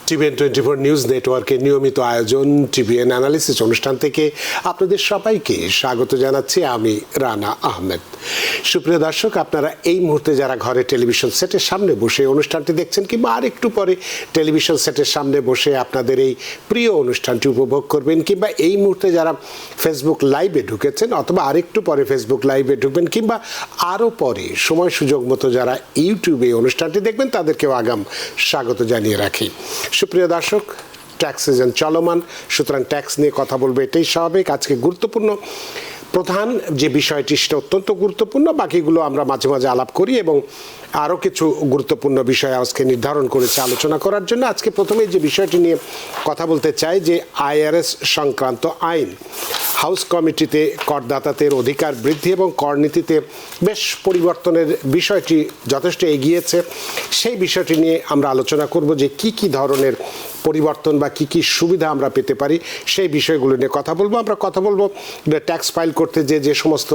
TVN 24 news নেটওয়ার্কের নিয়মিত আয়োজন টিভিএন অ্যানালিসিস অনুষ্ঠান থেকে আপনাদের সবাইকে স্বাগত জানাচ্ছি আমি রানা আহমেদ। সুপ্রিয় দর্শক, আপনারা এই মুহূর্তে যারা ঘরে টেলিভিশন সেটের সামনে বসে অনুষ্ঠানটি দেখছেন কিংবা আরেকটু পরে টেলিভিশন সেটের সামনে বসে আপনাদের এই প্রিয় অনুষ্ঠানটি উপভোগ করবেন, কিংবা এই মুহূর্তে যারা ফেসবুক লাইভে ঢুকেছেন অথবা আরেকটু পরে ফেসবুক লাইভে ঢুকবেন, কিংবা আরও পরে সময় সুযোগ মতো যারা ইউটিউবে অনুষ্ঠানটি দেখবেন তাদেরকেও আগাম স্বাগত জানিয়ে রাখি। সুপ্রিয় দর্শক, ট্যাক্স সিজন চলমান, সুতরাং ট্যাক্স নিয়ে কথা বলবো এটাই স্বাভাবিক। আজকে গুরুত্বপূর্ণ প্রধান যে বিষয়টি সেটা অত্যন্ত গুরুত্বপূর্ণ, বাকিগুলো আমরা মাঝে মাঝে আলাপ করি এবং আরও কিছু গুরুত্বপূর্ণ বিষয় আজকে নির্ধারণ করেছে আলোচনা করার জন্য। আজকে প্রথমে যে বিষয়টি নিয়ে কথা বলতে চাই যে আইআরএস সংক্রান্ত আইন হাউস কমিটিতে করদাতাদের অধিকার বৃদ্ধি এবং কর নীতিতে বেশ পরিবর্তনের বিষয়টি যথেষ্ট এগিয়েছে। সেই বিষয়টি নিয়ে আমরা আলোচনা করব যে কি ধরনের পরিবর্তন বা কি সুবিধা আমরা পেতে পারি, সেই বিষয়গুলো নিয়ে কথা বলবো। আমরা কথা বলবো ট্যাক্স ফাইল করতে যে সমস্ত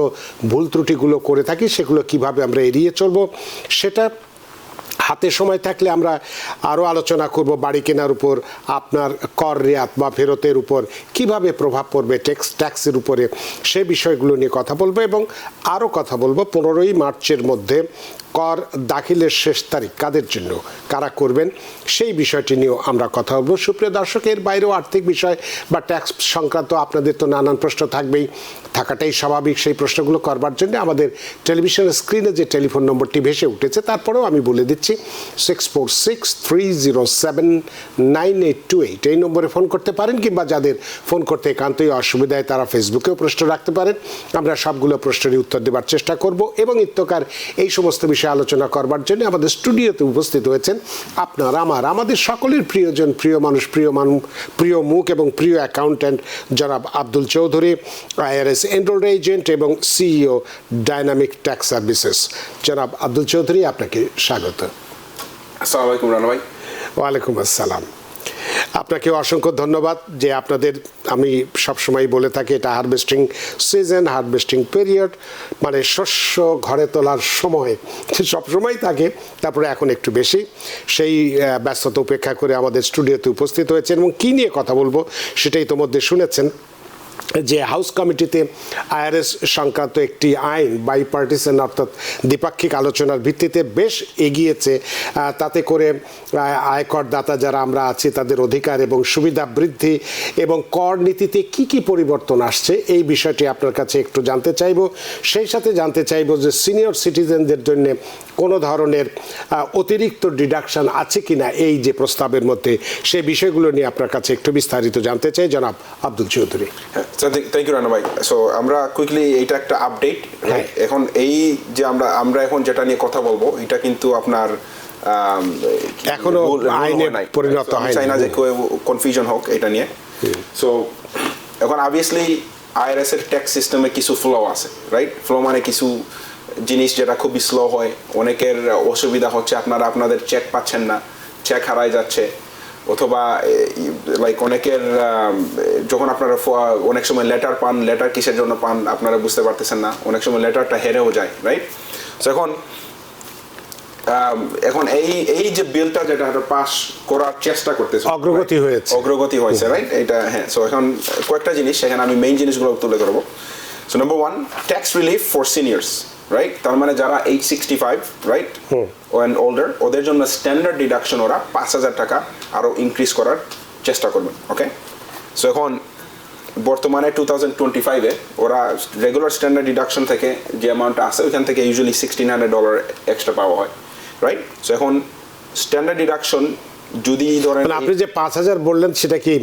ভুল ত্রুটিগুলো করে থাকি সেগুলো কিভাবে আমরা এড়িয়ে চলবো, সেটা হাতে সময় থাকলে আমরা আরও আলোচনা করব। বাড়ি কেনার উপর আপনার কর রেয়াত বা ফেরতের উপর কিভাবে প্রভাব পড়বে ট্যাক্সের উপরে, সে বিষয়গুলো নিয়ে কথা বলবো এবং আরও কথা বলবো 15ই মার্চের মধ্যে কর দাখিলের শেষ তারিখ কাদের জন্য, কারা করবেন, সেই বিষয়টি নিয়েও আমরা কথা বলবো। সুপ্রিয় দর্শক, এর বাইরেও আর্থিক বিষয় বা ট্যাক্স সংক্রান্ত আপনাদের তো নানান প্রশ্ন থাকবেই, থাকাটাই স্বাভাবিক। সেই প্রশ্নগুলো করবার জন্য আমাদের টেলিভিশনের স্ক্রিনে যে টেলিফোন নম্বরটি ভেসে উঠেছে, তারপরেও আমি বলে দিচ্ছি 6463079828 এই নম্বরে ফোন করতে পারেন, কিংবা যাদের ফোন করতে একান্তই অসুবিধায় তারা ফেসবুকেও প্রশ্ন রাখতে পারেন। আমরা সবগুলো প্রশ্নেরই উত্তর দেওয়ার চেষ্টা করব এবং ইত্যকার এই সমস্ত বিষয়ে আলোচনা করবার জন্য আমাদের স্টুডিওতে উপস্থিত হয়েছেন আপনার আমাদের সকলের প্রিয়জন, প্রিয় মুখ এবং প্রিয় অ্যাকাউন্ট্যান্ট জনাব Abdul Chowdhury, IRS enrolled agent এবং সিইও ডাইনামিক ট্যাক্স সার্ভিসেস। জনাব আব্দুল চৌধুরী, আপনাকে স্বাগত। আসসালামু আলাইকুম রানা ভাই। ওয়ালাইকুম আসসালাম। আপনাকে অসংখ্য ধন্যবাদ যে আপনাদের, আমি সবসময় বলে থাকি এটা হারভেস্টিং সিজন, হারভেস্টিং পিরিয়ড, মানে শস্য ঘরে তোলার সময় সবসময় থাকে, তারপরে এখন একটু বেশি। সেই ব্যস্ততা উপেক্ষা করে আমাদের স্টুডিওতে উপস্থিত হয়েছেন এবং কী নিয়ে কথা বলবো সেটাই ইতোমধ্যে শুনেছেন যে হাউস কমিটিতে আইআরএস সংক্রান্ত একটি আইন বাইপার্টিসান অর্থাৎ দ্বিপাক্ষিক আলোচনার ভিত্তিতে বেশ এগিয়েছে। তাতে করে আয়করদাতা যারা আমরা আছি তাদের অধিকার এবং সুবিধা বৃদ্ধি এবং কর নীতিতে কি পরিবর্তন আসছে এই বিষয়টি আপনার কাছে একটু জানতে চাইব। সেই সাথে জানতে চাইব যে সিনিয়র সিটিজেনদের জন্য কোনো ধরনের অতিরিক্ত ডিডাকশন আছে কিনা এই যে প্রস্তাবের মধ্যে, সেই বিষয়গুলো নিয়ে আপনার কাছে একটু বিস্তারিত জানতে চাই জনাব আব্দুল চৌধুরী। থ্যাংক ইউ রানা ভাই। সো আমরা কুইকলি এইটা একটা আপডেট, এখন এই যে আমরা এখন যেটা নিয়ে কথা বলবো এটা কিন্তু আপনার এখনো আইনে পরিণত হয়নি, চাই না যে কনফিউশন হোক এটা নিয়ে। সো এখন অবভিয়াসলি আইআরএস এর ট্যাক্স সিস্টেমে কিছু ফ্লো আছে, রাইট? ফ্লো মানে কিছু জিনিস যেটা খুবই স্লো হয়, অনেকের অসুবিধা হচ্ছে, আপনাদের চেক পাচ্ছেন না, চেক হারায় যাচ্ছে, অথবা লাইক অনেকের যখন আপনারা অনেক সময় লেটার পান, লেটার কিসের জন্য পান আপনারা বুঝতে পারতেছেন না, অনেক সময় লেটারটা হেরেও যায়, রাইট? সো এখন এই যে বিলটা যেটা পাস করার চেষ্টা করতেছে, অগ্রগতি হয়েছে, রাইট? এটা হ্যাঁ। সো এখন কয়েকটা জিনিস, সেখানে আমি মেইন জিনিসগুলো তুলে ধরবো। So number 1, tax relief for seniors, right? তার মানে যারা 65, রাইট, and older, ওদের জন্য স্ট্যান্ডার্ড ডিডাকশন ওরা 5,000 টাকা আরও ইনক্রিজ করার চেষ্টা করবেন, ওকে? সো এখন বর্তমানে 2025-এ ওরা রেগুলার স্ট্যান্ডার্ড ডিডাকশন থেকে যে অ্যামাউন্টটা আছে ওইখান থেকে ইউজুয়ালি $1,600 এক্সট্রা পাওয়া হয়, রাইট? সো এখন স্ট্যান্ডার্ড ডিডাকশন যদি ধরেন, আপনি যে 5,000 বললেন সেটা কি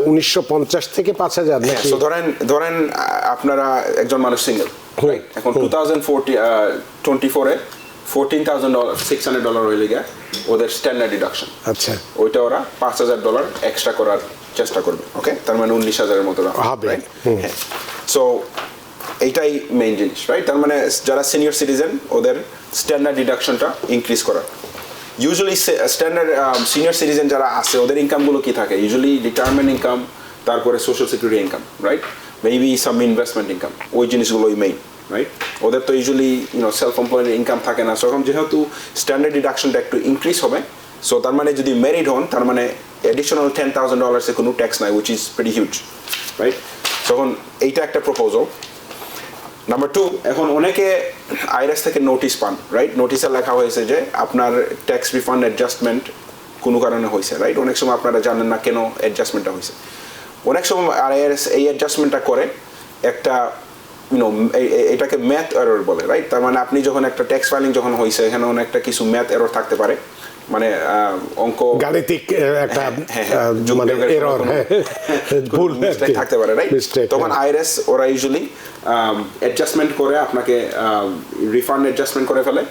1950 থেকে 5,000? সো ধরেন আপনারা একজন মানুষ সিঙ্গেল, রাইট? এখন 2024-এ $14,600 হয়ে গিয়ে ওদের স্ট্যান্ডার্ড ডিডাকশন। আচ্ছা, ওইটা ওরা $5,000 এক্সট্রা করার চেষ্টা করবে, ওকে? তার মানে 19,000-এর মতো হবে। হ্যাঁ, সো এইটাই মেইন জিনিস, রাইট? তার মানে যারা সিনিয়র সিটিজেন ওদের স্ট্যান্ডার্ড ডিডাকশনটা ইনক্রিজ করা। ইউজুয়ালি স্ট্যান্ডার্ড সিনিয়র সিটিজেন যারা আছে ওদের ইনকামগুলো কি থাকে? ইউজুয়ালি রিটায়ারমেন্ট ইনকাম, তারপরে social security income, right? Maybe সাম ইনভেস্টমেন্ট ইনকাম, ওই জিনিসগুলোই মেইন, রাইট? ওদের তো ইউজুয়ালি সেলফ এমপ্লয়েড ইনকাম থাকে না। সো এখন যেহেতু স্ট্যান্ডার্ড ডিডাকশনটা একটু ইনক্রিজ হবে, সো তার মানে যদি ম্যারিড হন তার মানে অ্যাডিশনাল $10,000 কোনো ট্যাক্স নাই, which is very huge, right? তখন এইটা একটা প্রপোজাল। নাম্বার 2, এখন অনেকে আইআরএস থেকে নোটিশ পান, রাইট? নোটিশে লেখা হয়েছে যে আপনার ট্যাক্স রিফান্ড অ্যাডজাস্টমেন্ট কোনো কারণে হয়েছে, রাইট? অনেক সময় আপনারা জানেন না কেন অ্যাডজাস্টমেন্টটা হয়েছে। অনেক সময় আইআরএস এই অ্যাডজাস্টমেন্টটা করে একটা এটাকে ম্যাথ এরর বলে, রাইট? তার মানে আপনি যখন একটা ট্যাক্স ফাইলিং যখন হয়েছে এখানে অনেকটা কিছু ম্যাথ এরর থাকতে পারে, মানে অঙ্ক গাণিতিক একটা মানে এরর ভুল থাকতে পারে, রাইট? তখন আইআরএস ওরা ইউজুয়ালি অ্যাডজাস্টমেন্ট করে আপনাকে রিফান্ড অ্যাডজাস্টমেন্ট করে ফেলে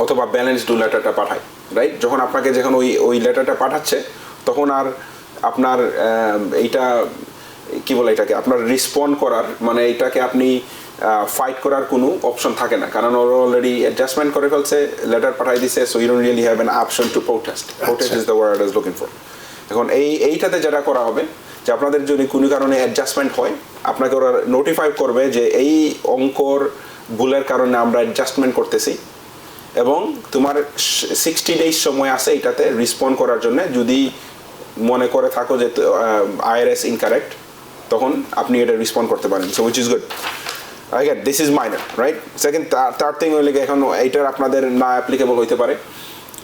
অথবা ব্যালেন্স ডু লেটারটা পাঠায়, রাইট? যখন আপনাকে যখন ওই লেটারটা পাঠাচ্ছে তখন আর আপনার এইটা কি বলে এটাকে আপনার রেসপন্ড করার মানে এটাকে আপনি ফাইট করার কোনো অপশন থাকে না, কারণ ওরা অলরেডি অ্যাডজাস্টমেন্ট করে ফেলছে, লেটার পাঠাই দিছে, so you don't really have an option to protest. Protest is the word I was looking for. এখন এইটাতে যেটা করা হবে যে আপনাদের যদি কোনো কারণে অ্যাডজাস্টমেন্ট হয় আপনাকে ওরা নোটিফাই করবে যে এই অঙ্কর ভুলের কারণে আমরা অ্যাডজাস্টমেন্ট করতেছি এবং তোমার 60 ডেজ সময় আছে এটাতে রেসপন্ড করার জন্য। যদি মনে করে থাকো যে আইআরএস ইনকারেক্ট তখন আপনি এটা রেসপন্ড করতে পারেন, so which is good. Again, this is minor, right? Second, third thing হইলে এখন এইটার আপনাদের না অ্যাপ্লিকেবল হইতে পারে।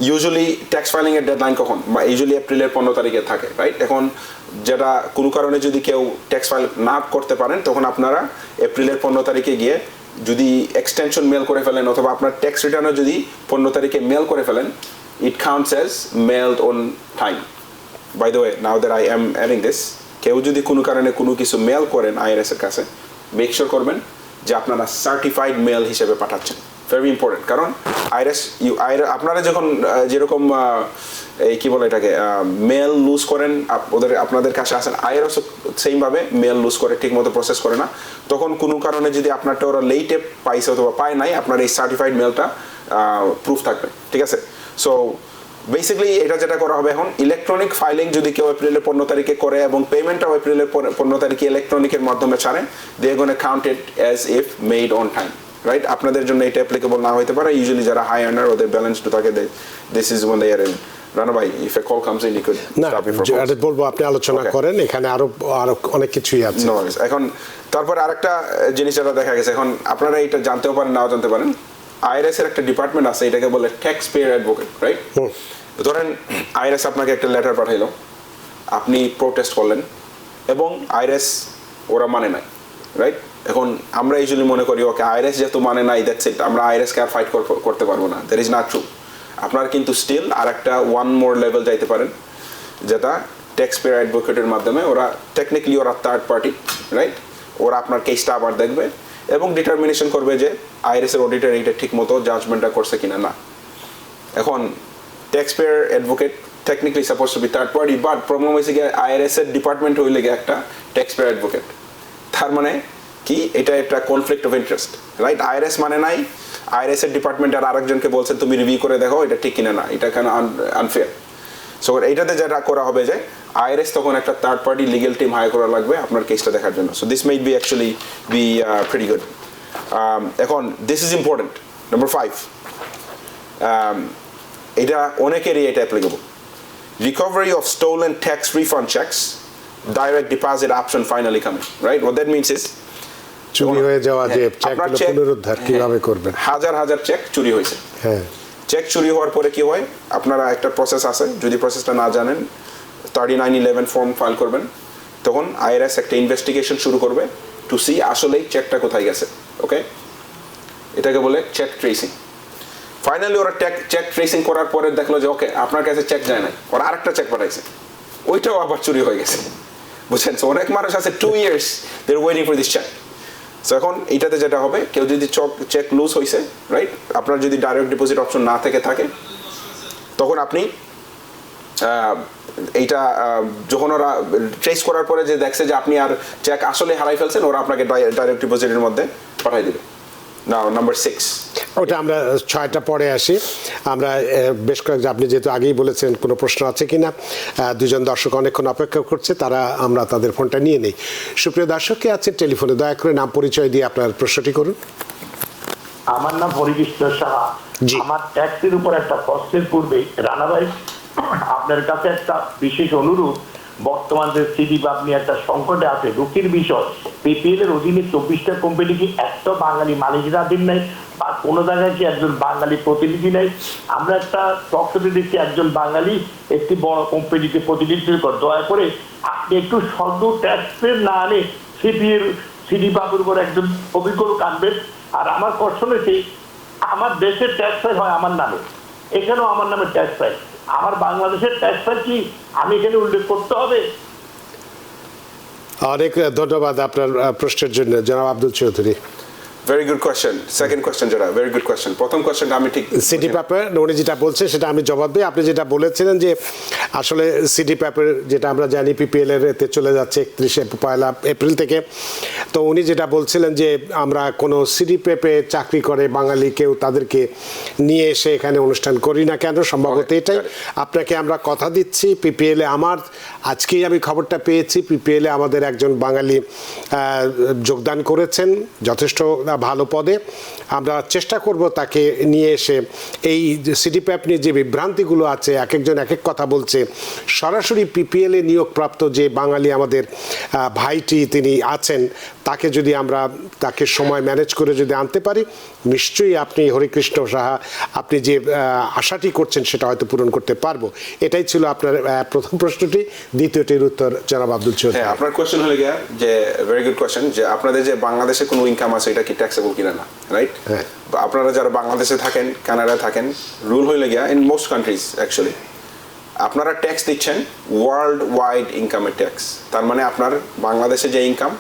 ইউজুয়ালি ট্যাক্স ফাইলিং এর ডেডলাইন কখন? ইউজুয়ালি এপ্রিলের 15 তারিখে থাকে, রাইট? এখন যেটা কোনো কারণে যদি কেউ ট্যাক্স ফাইল না করতে পারেন তখন আপনারা এপ্রিলের 15 তারিখে গিয়ে যদি এক্সটেনশন মেল করে ফেলেন অথবা আপনার ট্যাক্স রিটার্নও যদি 15 তারিখে মেল করে ফেলেন, it counts as mailed on time. By the way, now that I am adding this, কেউ যদি কোনো কারণে কোনো কিছু মেল করেন আইআরএস এর কাছে, মেক শিওর করবেন যে আপনারা সার্টিফাইড মেল হিসেবে পাঠাচ্ছেন। ভেরি ইম্পর্টেন্ট, কারণ আইআরএস আপনারা যখন যেরকম এই কি বলে এটাকে মেল লুজ করেন ওদের আপনাদের কাছে আসেন, আইআরএস সেইমভাবে মেল লুজ করে ঠিক মতো প্রসেস করে না। তখন কোনো কারণে যদি আপনারটা ওরা লেটে পাইছে অথবা পায় নাই, আপনার এই সার্টিফাইড মেলটা প্রুফ থাকবে, ঠিক আছে? সো বেসিক্যালি এটা যেটা করা হবে এখন, ইলেকট্রনিক ফাইলিং যদি কেউ এপ্রিলের 15 তারিখে করে এবং পেমেন্টটাও এপ্রিলের 15 তারিখে ইলেকট্রনিকের মাধ্যমে ছাড়ে, they are gonna count it as if made on time, right? আপনাদের জন্য এটা অ্যাপ্লিকেবল না হতে পারে। ইউজুয়ালি যারা হাই আর্নার ওদের ব্যালেন্স টু থাকে, this is one year in. Rana ভাই, if a call comes in you could stop me for বলবো আপনি আলোচনা করেন, এখানে আরো অনেক কিছুই আছে। এখন তারপর আরেকটা জিনিস যেটা দেখা গেছে, এখন আপনারা এটা জানতেও পারেন নাও জানতে পারেন, আইআরএস এর একটা ডিপার্টমেন্ট আছে, এটাকে বলে ট্যাক্স পেয়ার অ্যাডভোকেট, রাইট? ধরেন আইআরএস আপনাকে একটা লেটার পাঠাইলো, আপনি প্রোটেস্ট করলেন এবং আইআরএস ওরা মানে নাই, রাইট? এখন আমরা ইউজুয়ালি মনে করি ওকে আইআরএস যেহেতু মানে নাই দ্যাটস ইট, আমরা আইআরএসকে আর ফাইট করতে পারবো না। That is not true. আপনার কিন্তু স্টিল আর একটা ওয়ান মোর লেভেল যাইতে পারেন, যেটা ট্যাক্স পেয়ার অ্যাডভোকেটের মাধ্যমে ওরা টেকনিক্যালি ওরা থার্ড পার্টি, রাইট? ওরা আপনার কেসটা আবার দেখবে এবং ডিটারমিনেশন করবে যে আইআরএস এর অডিটর এইটা ঠিক মতো জাজমেন্টটা করছে কিনা না। এখন tax payer advocate technically suppose to be third party, but problem হয়েছে গিয়ে আইআরএস এর ডিপার্টমেন্ট হইলে গিয়ে একটা ট্যাক্স পেয়ার অ্যাডভোকেট। তার মানে কি এটা একটা conflict of interest, right? IRS মানে নাই, আইআরএস এর ডিপার্টমেন্ট আর আরেকজনকে বলছে তুমি রিভিউ করে দেখো এটা ঠিক কিনা না, এটা কেন আনফেয়ার। সো এইটাতে যেটা করা হবে যে আইআরএস তখন একটা third party legal team hire করা লাগবে আপনার কেসটা দেখার জন্য। So this made be actually be pretty good. এখন দিস ইজ ইম্পর্টেন্ট, নাম্বার 5, এটা অনেকেরই এটা applicable. Recovery of stolen tax refund cheques, direct deposit option finally coming, right? What that means is চুরি হয়ে যাওয়া যে চেকগুলো পুনরুদ্ধার কিভাবে করবেন? হাজার হাজার চেক চুরি হয়েছে, হ্যাঁ। চেক চুরি হওয়ার পরে কি হয়, আপনারা একটা প্রসেস আছে, যদি প্রসেসটা না জানেন 3911 ফর্ম ফাইল করবেন, তখন আইআরএস একটা ইনভেস্টিগেশন শুরু করবে টু সি আসলেই চেকটা কোথায় গেছে, ওকে? এটাকে বলে চেক ট্রেসিং। ফাইনালি ওরা চেক ট্রেসিং করার পরে দেখলো যে ওকে আপনার কাছে চেক যায় নাই, ওরা আরেকটা চেক পাঠাইছে, ওইটাও আবার চুরি হয়ে গেছে, বুঝছেন? সো অনেক মানুষ আছে 2 years they are waiting for this cheque. So এখন এইটাতে যেটা হবে, কেউ যদি চেক লুজ হয়েছে, রাইট? আপনার যদি ডাইরেক্ট ডিপোজিট অপশন না থেকে থাকে তখন আপনি এইটা যখন ওরা ট্রেস করার পরে যে দেখছে যে আপনি আর চেক আসলে হারাই ফেলছেন, ওরা আপনাকে ডাইরেক্ট ডিপোজিটের মধ্যে পাঠাই দেবে। নাও নাম্বার 6, ওটা আমরা 6টা পরে আসি। আমরা বেশ কয়েকজন, আপনি যেহেতু আগেই বলেছেন কোনো প্রশ্ন আছে কিনা, দুজন দর্শক অনেকক্ষণ অপেক্ষা করছে, আমরা তাদের ফোনটা নিয়ে নেই। সুপ্রিয় দর্শক কে আছেন টেলিফোনে, দয়া করে নাম পরিচয় দিয়ে আপনার প্রশ্নটি করুন। আমার নাম হরিকৃষ্ণ সাহা। জি। আমার ট্যাক্সের উপর একটা প্রশ্নের পূর্বে রানা ভাই আপনার কাছে একটা বিশেষ অনুরোধ, বর্তমান যে সিডিপ আপনি একটা সংকটে আছে, দুঃখের বিষয় পিপিএল এর অধীনে 24টা কোম্পানি কি একটা বাঙালি মালিকানাধীন নাই, বা কোনো জায়গায় কি একজন বাঙালি প্রতিনিধি নাই? আমরা একটা টকশোতে দেখছি একজন বাঙালি একটি বড় কোম্পানিকে প্রতিনিধিত্ব করে। দয়া করে আপনি একটু স্বল্প ট্যাক্সের না আনে সিডি বাবুর উপর একজন অভিজ্ঞ লোক আনবেন। আর আমার প্রশ্ন হচ্ছে, আমার দেশের ট্যাক্স ফাইল হয় আমার নামে, এখানেও আমার নামে ট্যাক্স ফাইল, আমার বাংলাদেশের ট্যাক্স ফাইল কি আমি এখানে উল্লেখ করতে হবে? অনেক ধন্যবাদ আপনার প্রশ্নের জন্য জনাব Abdul Chowdhury. Very good question. Second question যেটা, ভেরি গুড কোয়েশ্চেন। প্রথম কোয়েশ্চেনটা আমি ঠিক সিডি পেপার উনি যেটা বলছে সেটা আমি জবাব দিই। আপনি যেটা বলেছিলেন যে আসলে সিডি পেপার যেটা আমরা জানি পিপিএল এর এতে চলে যাচ্ছে 31 এপ্রিল থেকে, তো উনি যেটা বলছিলেন যে আমরা কোনো সিডি পেপে চাকরি করে বাঙালি কেউ তাদেরকে নিয়ে এসে এখানে অনুষ্ঠান করি না কেন, সম্ভবত এটাই। আপনাকে আমরা কথা দিচ্ছি পিপিএল এ আমার আজকেই আমি খবরটা পেয়েছি, পিপিএল এ আমাদের একজন বাঙালি যোগদান করেছেন যথেষ্ট ভালো পদে। আমরা চেষ্টা করব তাকে নিয়ে এসে এই সিডি প্যাপ নিয়ে যে বিভ্রান্তিগুলো আছে, এক একজন এক এক কথা বলছে, সরাসরি পিপিএল এ নিয়োগপ্রাপ্ত যে বাঙালি আমাদের ভাইটি তিনি আছেন, তাকে যদি আমরা তাকে সময় ম্যানেজ করে যদি আনতে পারি, নিশ্চয়ই আপনি হরিকৃষ্ণ সাহা আপনি যে আশাটি করছেন সেটা হয়তো পূরণ করতে পারবো। এটাই ছিল আপনার প্রথম প্রশ্নটি। দ্বিতীয়টির উত্তর জনাব আব্দুল চৌধুরী। হ্যাঁ, আপনার কোয়েশ্চেন হলো গিয়া যে ভেরি গুড কোয়েশ্চেন, যে আপনাদের যে বাংলাদেশে কোনো ইনকাম আছে এটা কি ট্যাক্সেবল কিনা না, রাইট? হ্যাঁ। আপনারা যারা বাংলাদেশে থাকেন, কানাডায় থাকেন, রুল হইলে গিয়া ইন মোস্ট কান্ট্রিজ অ্যাকচুয়ালি আপনারা ট্যাক্স দিচ্ছেন ওয়ার্ল্ড ওয়াইড ইনকামের ট্যাক্স। তার মানে আপনার বাংলাদেশে যে ইনকাম,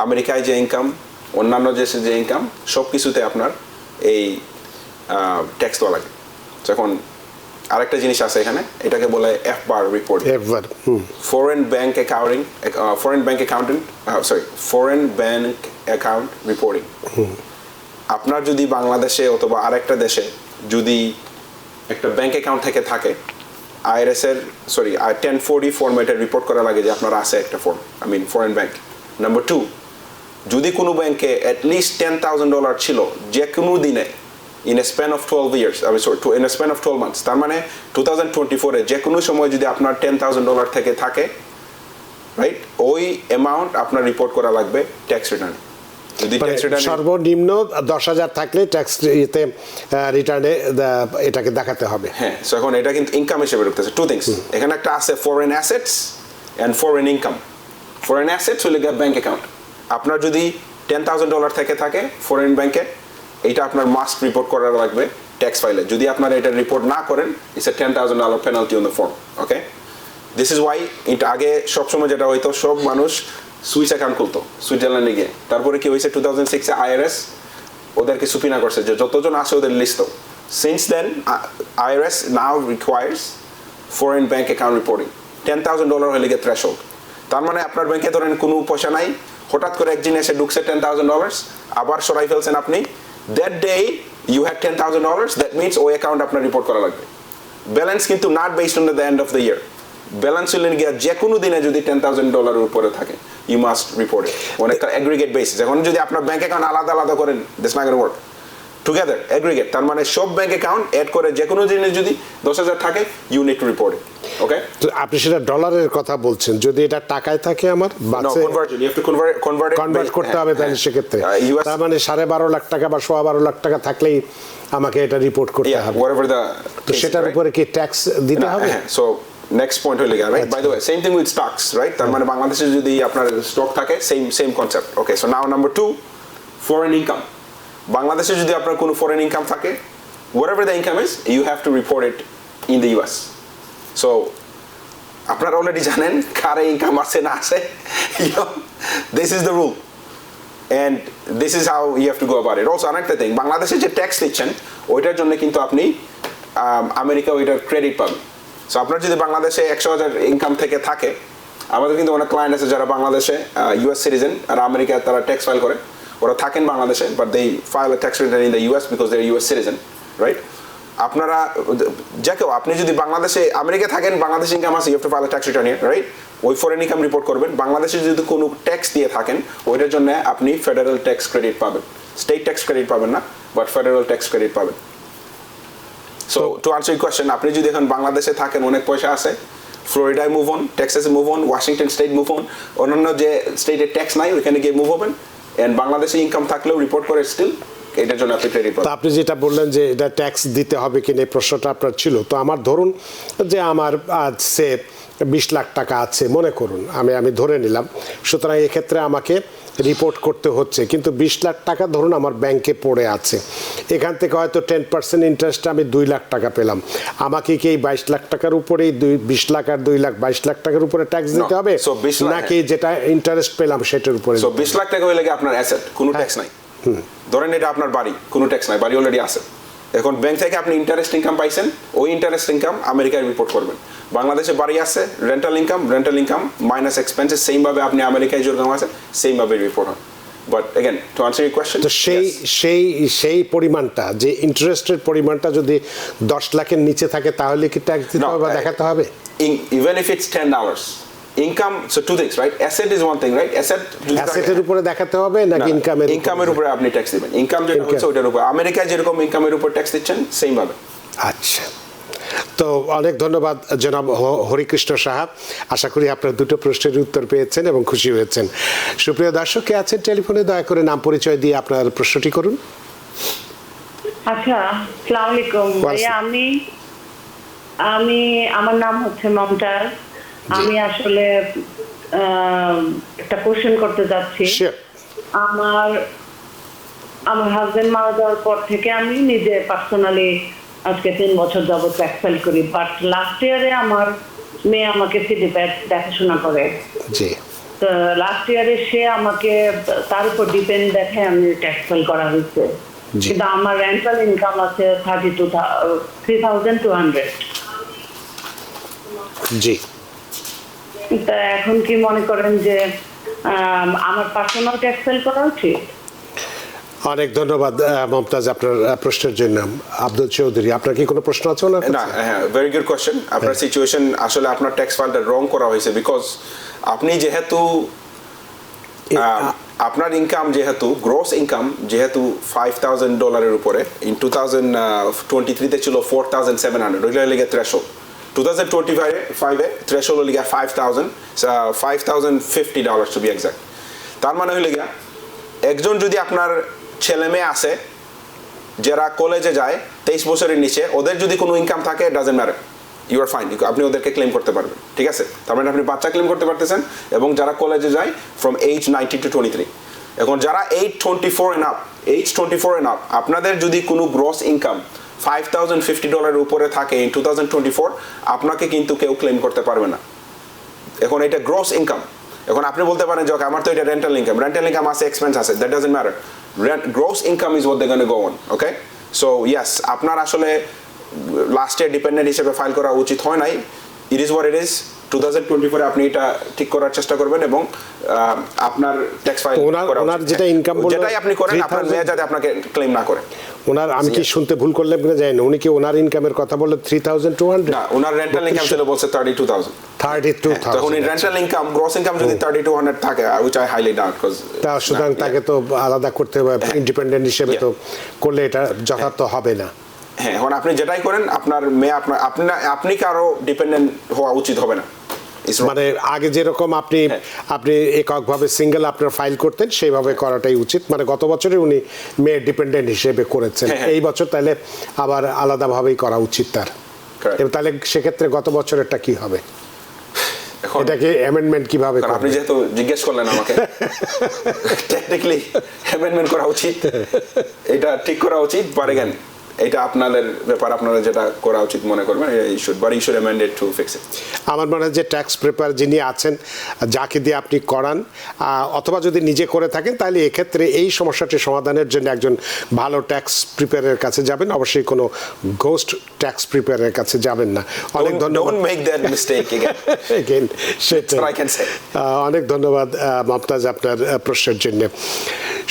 আমেরিকায় যে ইনকাম, অন্যান্য দেশে যে ইনকাম, সব কিছুতে আপনার এই ট্যাক্স দেওয়া লাগে। যখন আরেকটা জিনিস আছে এখানে, এটাকে বলে FBAR report, foreign bank account reporting. আপনার যদি বাংলাদেশে অথবা আরেকটা দেশে যদি একটা ব্যাংক অ্যাকাউন্ট থেকে থাকে, IRS এর 1040 ফরম্যাটে রিপোর্ট করা লাগে যে আপনার আছে একটা ফরেন ব্যাংক। নাম্বার 2, যদি কোনো ব্যাংকে অ্যাটলিস্ট $10,000 ছিল যে কোনো দিনে in a span of 12 years, in a span of 12 months, তার মানে 2024 এ যে কোনো সময় যদি আপনার $10,000 থেকে থাকে, রাইট, ওই অ্যামাউন্ট আপনার রিপোর্ট করা লাগবে ট্যাক্স রিটার্নে। যদি ট্যাক্স রিটার্ন সর্বনিম্ন 10,000 থাকলে ট্যাক্স রিটার্নে এটাকে দেখাতে হবে। হ্যাঁ, সো এখন এটা কিন্তু ইনকাম হিসেবে ঢুকতেছে। টু থিংস এখানে একটা আছে, foreign assets and foreign income. Foreign assets হলে গিয়ে ব্যাংক অ্যাকাউন্ট। আপনার যদি $10,000 থেকে থাকে ফরেন ব্যাংকে, এটা আপনার মাস্ট রিপোর্ট করা লাগবে ট্যাক্স ফাইলে। যদি আপনারা এটা রিপোর্ট না করেন, it's a $10,000 penalty on the form. Okay, this is Y এটা আগে সবসময় যেটা হইতো, সব মানুষ সুইস অ্যাকাউন্ট খুলতো সুইজারল্যান্ডে গিয়ে। তারপরে কি হয়েছে, 2006 এ IRS ওদেরকে সুপিনা করছে যে যতজন আসে ওদের লিস্ট দাও। Since then IRS now requires foreign bank account reporting. $10,000 হলে গিয়ে থ্রেশহোল্ড। তার মানে আপনার ব্যাংকে ধরেন কোনো পয়সা নাই, হঠাৎ করে একদিন এসে ঢুকছে $10,000, আবার সরাই ফেলছেন আপনি, that day you had $10,000, that means ওই অ্যাকাউন্ট আপনার রিপোর্ট করা লাগবে। ব্যালেন্স কিন্তু not based on the end of the year, balance হলে গিয়ে যে কোনো দিনে যদি $10,000 উপরে থাকে, you must report it on an aggregate basis। এখন যদি আপনার ব্যাংক অ্যাকাউন্ট আলাদা আলাদা করেন, that's not going to work together, aggregate, তার মানে সব ব্যাংক অ্যাকাউন্ট অ্যাড করে যে কোনো জিনিস যদি 10,000 থাকে, you need to report it। ওকে, তো আপনি সেটা ডলারের কথা বলছেন, যদি এটা টাকায় থাকে আমার you have to convert it, করতে হবে, তাহলে সেক্ষেত্রে তার মানে 12.5 লাখ টাকা বা 12.5 লাখ টাকা থাকলেই আমাকে এটা রিপোর্ট করতে হবে। whatever the তো সেটার উপরে কি ট্যাক্স দিতে হবে? সো নেক্সট পয়েন্ট হইলে গিয়া, right, by the way same thing with stocks, right? তার মানে বাংলাদেশে যদি আপনার স্টক থাকে, same concept. Okay, so now number 2, foreign income. বাংলাদেশে যদি আপনার কোনো ফরেন ইনকাম থাকে, whatever the income is, you have to report it in the US. So আপনারা অলরেডি জানেন কারে ইনকাম আছে না আছে, this is the rule and this is how you have to go about it. Also আরেকটা thing, বাংলাদেশে যে tax দিচ্ছেন ওইটার জন্য কিন্তু আপনি আমেরিকা ওইটার ক্রেডিট পাবেন। সো আপনার যদি বাংলাদেশে 100,000 ইনকাম থেকে থাকে, আমাদের কিন্তু অনেক ক্লায়েন্ট আছে যারা বাংলাদেশে US সিটিজেন আর আমেরিকায় তারা ট্যাক্স ফাইল করে, ওরা থাকেন বাংলাদেশে, but they file a tax return in the US because they are US citizen, right? আপনারা যাকেও, আপনি যদি বাংলাদেশে আমেরিকা থাকেন, বাংলাদেশ ইনকাম আছে, you have to file a tax return here, right? ওই ফরেন ইনকাম রিপোর্ট করবেন। বাংলাদেশে যদি কোনো ট্যাক্স দিয়ে থাকেন, ওইটার জন্য আপনি ফেডারেল ট্যাক্স ক্রেডিট পাবেন, স্টেট ট্যাক্স ক্রেডিট পাবেন না, বাট ফেডারেল ট্যাক্স ক্রেডিট পাবেন। So to answer your question, আপনি যদি এখন বাংলাদেশে থাকেন, অনেক পয়সা আছে, ফ্লোরিডায় মুভ অন, টেক্সাসে move on, Washington state move on, অন্যান্য যে স্টেটে ট্যাক্স নাই ওইখানে গিয়ে মুভ হবেন, এন্ড বাংলাদেশে ইনকাম থাকলেও রিপোর্ট করে স্টিল এটার জন্য আপনি ক্রেডিট পাবেন। আপনি যেটা বললেন যে এটা ট্যাক্স দিতে হবে কিনা এই প্রশ্নটা আপনার ছিল, তো আমার ধরুন যে আমার সে 20 লাখ টাকা আছে মনে করুন, আমি ধরে নিলাম, সুতরাং এক্ষেত্রে আমাকে রিপোর্ট করতে হচ্ছে, কিন্তু 20 লাখ টাকা ধরুন আমার ব্যাংকে পড়ে আছে, এখান থেকে হয়তো 10% ইন্টারেস্টে আমি 2 লাখ টাকা পেলাম, আমাকে কি এই 22 লাখ টাকার উপরেই 20 লাখ আর 2 লাখ 22 লাখ টাকার উপরে ট্যাক্স দিতে হবে, নাকি যেটা ইন্টারেস্ট পেলাম সেটার উপরে? 20 লাখ টাকা হইলে আপনার অ্যাসেট, কোনো ট্যাক্স নাই। ধরেন এটা আপনার বাড়ি, কোনো ট্যাক্স নাই, বাড়ি অলরেডি আছে। এখন ব্যাংক থেকে আপনি ইন্টারেস্ট ইনকাম পাইছেন, ওই ইন্টারেস্ট ইনকাম আমেরিকায় রিপোর্ট করবেন। বাংলাদেশে বাড়ি আছে, rental income minus expenses, same ভাবে আপনি আমেরিকায় যেরকম আছে সেম ভাবে রিপোর্ট হয়। But again two answer your question, তো সেই পরিমাণটা, যে ইন্টারেস্টের পরিমাণটা যদি 10 লাখের নিচে থাকে তাহলে কি ট্যাক্স দিতে হবে বা দেখাতে হবে? Even if it's $10 income, so two things, right? Asset is one thing, right? অ্যাসেটের উপরে দেখাতে হবে নাকি ইনকামের উপরে আপনি ট্যাক্স দিবেন? ইনকাম যেটা হচ্ছে ওটার উপর, আমেরিকায় যেরকম ইনকামের উপর ট্যাক্স দিচ্ছেন সেম ভাবে। আচ্ছা, তো অনেক ধন্যবাদ জনাব হরিকৃষ্ণ সাহা, আশা করি আপনার দুটো প্রশ্নের উত্তর পেয়েছেন এবং খুশি হয়েছেন। সুপ্রিয় দর্শক কে আছেন টেলিফোনে, দয়া করে নাম পরিচয় দিয়ে আপনার প্রশ্নটি করুন। আচ্ছা, আসসালামু আলাইকুম ভাইয়া, আমি আমার নাম হচ্ছে মমতাজ। আমি আসলে একটা কোশ্চেন করতে যাচ্ছি। আমার হাজবেন্ড মারা যাওয়ার পর থেকে আমি নিজে পার্সোনালি আজকে 3 বছর যাবত ট্যাক্স ফাইল করি, বাট লাস্ট ইয়ারে আমার মেয়ে আমাকে সিডিপ্যাড দেখাশোনা করে। জি, তো লাস্ট ইয়ারে সে আমাকে তার উপর ডিপেন্ড দেখে আমি ট্যাক্স ফাইল করা হয়েছে, কিন্তু আমার রেন্টাল ইনকাম আছে 3,200। জি, তা এখন কি মনে করেন যে আমার পার্সোনাল ট্যাক্স ফাইল করা উচিত? অনেক ধন্যবাদ মমতাজ আপনার প্রশ্নের জন্য। আব্দুল চৌধুরী, আপনার কি কোনো প্রশ্ন আছে? না, হ্যাঁ, ভেরি গুড কোয়েশ্চেন। আপনার সিচুয়েশন আসলে আপনার ট্যাক্স ফাইলটা রং করা হয়েছে, বিকজ আপনি যেহেতু আপনার ইনকাম যেহেতু গ্রস ইনকাম যেহেতু $5,000 উপরে, ইন 2023 ছিল 4,700, ওইগুলো লেগে থ্রেশহোল্ড। 2025 থ্রেশহোল্ড লেগে $5,050 টু বি এক্সাক্ট। তার মানে হইলে গিয়া একজন যদি আপনার ছেলে মেয়ে আছে যারা কলেজে যায় 23 বছরের নিচে, ওদের যদি কোনো ইনকাম থাকে doesn't matter, you are fine, আপনি ওদেরকে ক্লেম করতে পারবেন, ঠিক আছে? তার মানে আপনি বাচ্চা ক্লেম করতে পারতেছেন, এবং যারা কলেজে যায় ফ্রম এজ 19 to 23। এখন যারা age 24 and up, আপনাদের যদি কোনো গ্রস ইনকাম $5,050 উপরে থাকে ইন 2024, আপনাকে কিন্তু কেউ ক্লেম করতে পারবে না। এখন এটা গ্রস ইনকাম। এখন আপনি বলতে পারেন যে আমার তো এটা রেন্টাল ইনকাম আছে, এক্সপেন্স আছে, that doesn't matter, gross income is what they gonna go on, okay? So yes, আপনার আসলে লাস্ট ইয়ার ডিপেন্ডেন্ট হিসেবে ফাইল করা উচিত হয় নাই। It is what it is. 2024 আপনি এটা ঠিক করার চেষ্টা করবেন, এবং আপনার ট্যাক্স ফাইল ওনার যেটা ইনকাম বললেন, যেটাই আপনি করেন আপনার মেয়ে যাতে আপনাকে ক্লেম না করে। ওনার, আমি কি শুনতে ভুল করলাম কিনা জানি না, উনি কি ওনার ইনকামের কথা বললেন 3,200? না, ওনার রেন্টাল ইনকাম ছিল বলছে 32,000। 32,000। তখন রেন্টাল ইনকাম, গ্রস ইনকাম যদি 3,200 থাকে, which I highly doubt, because সুতরাং তাকে তো আলাদা করতে হবে, ইন্ডিপেন্ডেন্ট হিসেবে তো করলে এটা যথার্থ হবে না। হ্যাঁ, এখন আপনি যেটাই করেন আপনার মেয়ে আপনি কারো ডিপেন্ডেন্ট হওয়া উচিত হবে না। মানে আগে যেরকম আপনি এককভাবে সিঙ্গেল আপনার ফাইল করতেন সেইভাবে করাটাই উচিত। মানে গত বছরে উনি মেয়ে ডিপেন্ডেন্ট হিসেবে করেছেন, এই বছর তাহলে আবার আলাদাভাবেই করা উচিত তার। তাহলে সেক্ষেত্রে গত বছরেরটা কি হবে? এটাকে অ্যামেন্ডমেন্ট কিভাবে করবেন? আপনি যেহেতু জিজ্ঞেস করলেন আমাকে, টেকনিক্যালি অ্যামেন্ডমেন্ট করা উচিত, এটা ঠিক করা উচিত, বাট अगेन এটা আপনাদের ব্যাপার, আপনারা যেটা করা উচিত মনে করবেন, you should amend it to fix it. আমার মনে হয় যে ট্যাক্স প্রিপেয়ার যিনি আছেন, যাকে দিয়ে আপনি করান, অথবা যদি নিজে করে থাকেন, তাহলে এক্ষেত্রে এই সমস্যাটি সমাধানের জন্য একজন ভালো ট্যাক্স প্রিপেয়ারের কাছে যাবেন, অবশ্যই কোনো ঘোস্ট ট্যাক্স প্রিপেয়ারের কাছে যাবেন না। অনেক ধন্যবাদ। Don't make that mistake again. সেটাই, I can say. অনেক ধন্যবাদ মমতাজ আপনার প্রশ্নের জন্য।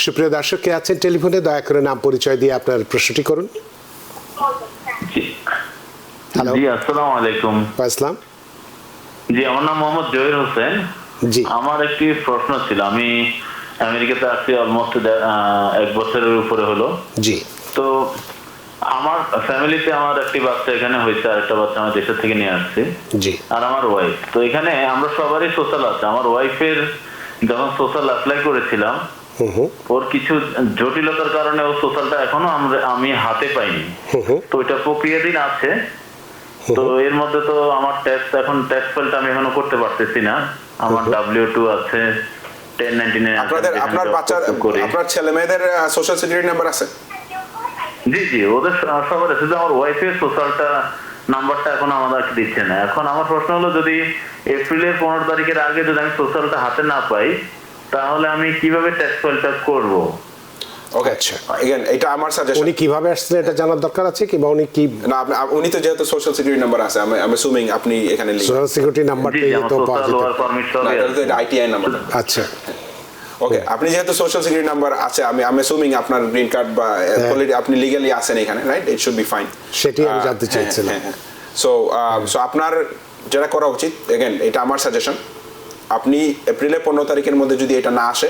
সুপ্রিয় দর্শক কে আছেন টেলিফোনে, দয়া করে নাম পরিচয় দিয়ে আপনার প্রশ্নটি করুন। হ্যালো, জি আসসালামু আলাইকুম। আসসালাম। জি, আমার নাম মোহাম্মদ জহির হোসেন। জি, আমার একটি প্রশ্ন ছিল। আমি আমেরিকাতে আসছি অলমোস্ট 1 বছরের উপরে হলো। জি। তো আমার ফ্যামিলিতে আমার একটি বাচ্চা এখানে হয়েছে, আরেকটা বাচ্চা আমার দেশের থেকে নিয়ে আসছি, জি, আর আমার ওয়াইফ। তো এখানে আমরা সবারই সোশ্যাল আছে। আমার ওয়াইফের যখন সোশ্যাল অ্যাপ্লাই করেছিলাম, ওর কিছু জটিলতার কারণে ও সোশ্যালটা এখনো আমি হাতে পাইনি। তো ওইটা প্রক্রিয়াধীন আছে। তো এর মধ্যে তো আমার ট্যাক্স ফাইলটা আমি এখনো করতে পারতেছি না। আমার W2 আছে, 1099 আপনার বাচ্চার, আপনার ছেলে মেয়েদের সোশ্যাল সিকিউরিটি নাম্বার আছে? জি, ওদের সবার আছে। শুধু আমার ওয়াইফের সোশ্যালটা নাম্বারটা এখন আমাদেরকে দিচ্ছে না। এখন আমার প্রশ্ন হলো, যদি এপ্রিলের 15 তারিখের আগে যদি আমি সোশ্যালটা হাতে না পাই, তাহলে আমি কিভাবে ট্যাক্স ফাইলটা করব? ওকে, এগেন এটা আমার সাজেশন। উনি কিভাবে আসছেন এটা জানার দরকার আছে কি, বা উনি কি, না উনি তো যেহেতু সোশ্যাল সিকিউরিটি নাম্বার আছে, আমি অ্যাসুমিং আপনি এখানে লিখে সোশ্যাল সিকিউরিটি নাম্বারটা তো পাওয়া যেত। না, এটা তো আইটিআই নাম্বার। আচ্ছা, ওকে, আপনি যেহেতু সোশ্যাল সিকিউরিটি নাম্বার আছে, আমি অ্যাসুমিং আপনার গ্রিন কার্ড বা আপনি লিগ্যালি আছেন এখানে, right? It should be fine. সেটাই আমি জানতে চাইছিলাম। সো আপনার যেটা করা উচিত, এগেন এটা আমার সাজেশন, আপনি এপ্রিলের 15 তারিখের মধ্যে যদি এটা না আসে,